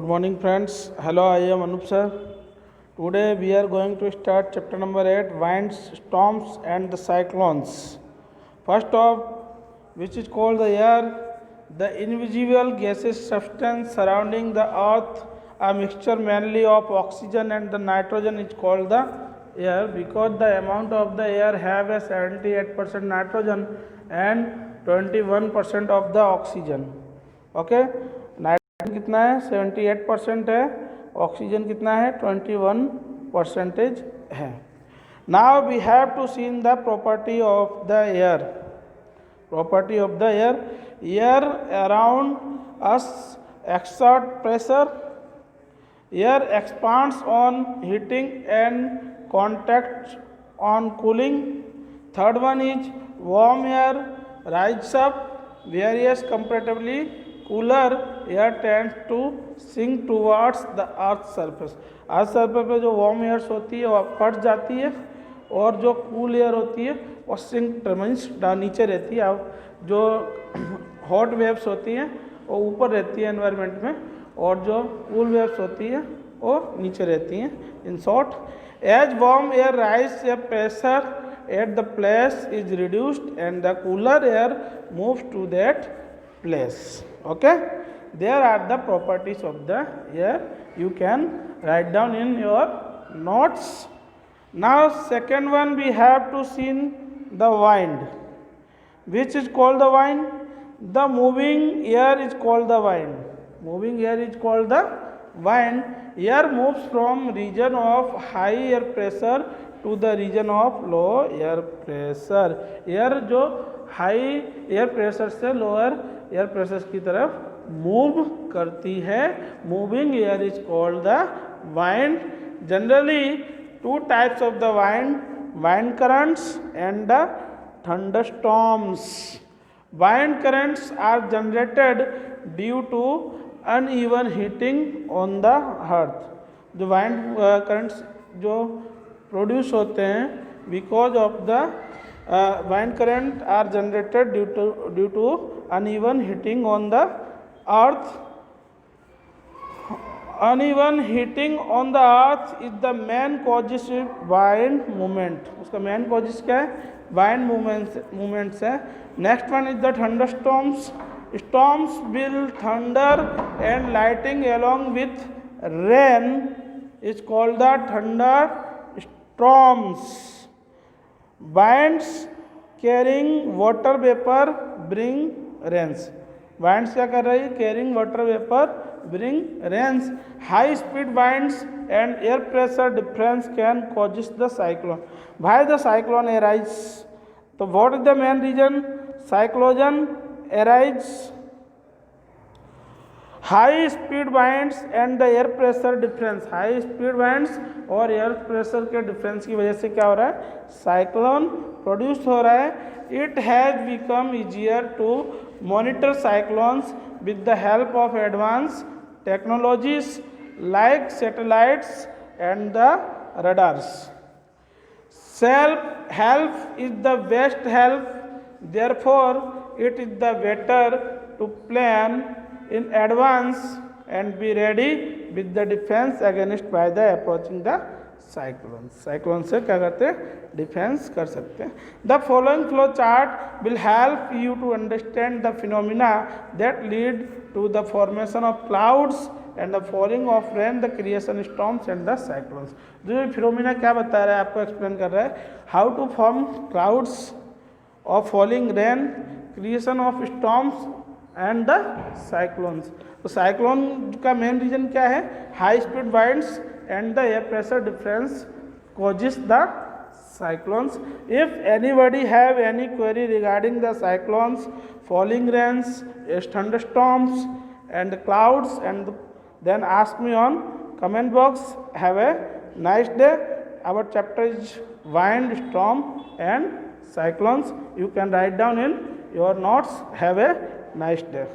Good morning, friends. Hello, I am Anup sir. Today we are going to start chapter number 8, winds, storms, and the cyclones. First off, which is called the air, the invisible gaseous substance surrounding the earth, a mixture mainly of oxygen and the nitrogen, is called the air because the amount of the air have a 78% nitrogen and 21% of the oxygen. Okay, nitrogen कितना है 78% है, oxygen कितना है 21% है. Now we have to see in the property of the air. Property of the air. Air around us exert pressure. Air expands on heating and contact on cooling. Third one is warm air rises up, whereas comparatively cooler air tends to sink towards the earth's surface. Earth surface पे जो warm years होती है वो फट जाती है और जो कूल एयर होती है वो सिंक मीन्स नीचे रहती है. जो हॉट वेव्स होती हैं वो ऊपर रहती है एनवायरनमेंट में और जो कूल वेव्स होती है वो नीचे रहती हैं. In short, as warm air rise a pressure at the place is reduced and the cooler air moves to that place. Okay, there are the properties of the air. You can write down in your notes. Now second one we have to see the wind. Which is called the wind? The moving air is called the wind. Moving air is called the wind. Air moves from region of high air pressure to the region of low air pressure. Air जो high air pressure से lower air pressure की तरफ move करती है. Moving air is called the wind. Generally two types of the wind, wind currents and the thunderstorms. Wind currents are generated due to uneven heating on the earth. जो wind currents जो produce होते हैं because of the wind current are generated due to uneven heating on the earth. Uneven heating on the earth is the main causes of wind movement. उसका main causes क्या है? Wind movements है. Next one is the thunderstorms. Storms will thunder and lightning along with rain is called the thunderstorms. Winds carrying water vapor bring rains. Winds क्या कर रही है? Carrying water vapor bring rains. High speed winds and air pressure difference can causes the cyclone. Why the cyclone arise? So what is the main reason? Cyclone arise. High speed winds and the air pressure difference. High speed winds और air pressure के difference की वजह से क्या हो रहा है? Cyclone produce हो रहा है. It has become easier to monitor cyclones with the help of advance technologies like satellites and the radars. Self help is the best help. Therefore it is the better to plan in advance and be ready with the defense against by the approaching the cyclones. Cyclone से क्या करते हैं? Defence कर सकते हैं. The following flow chart will help you to understand the phenomena that lead to the formation of clouds and the falling of rain, the creation of storms and the cyclones. जो phenomena क्या बता रहा है? आपको explain कर रहा है how to form clouds of falling rain, creation of storms and the cyclones. तो साइक्लोन का मेन रीजन क्या है? High speed winds and the air pressure difference causes the cyclones. If anybody have any query regarding the cyclones, falling rains, thunderstorms and clouds, and then ask me on comment box. Have a nice day. Our chapter is wind, storm and cyclones. You can write down in your notes. Have a nice day.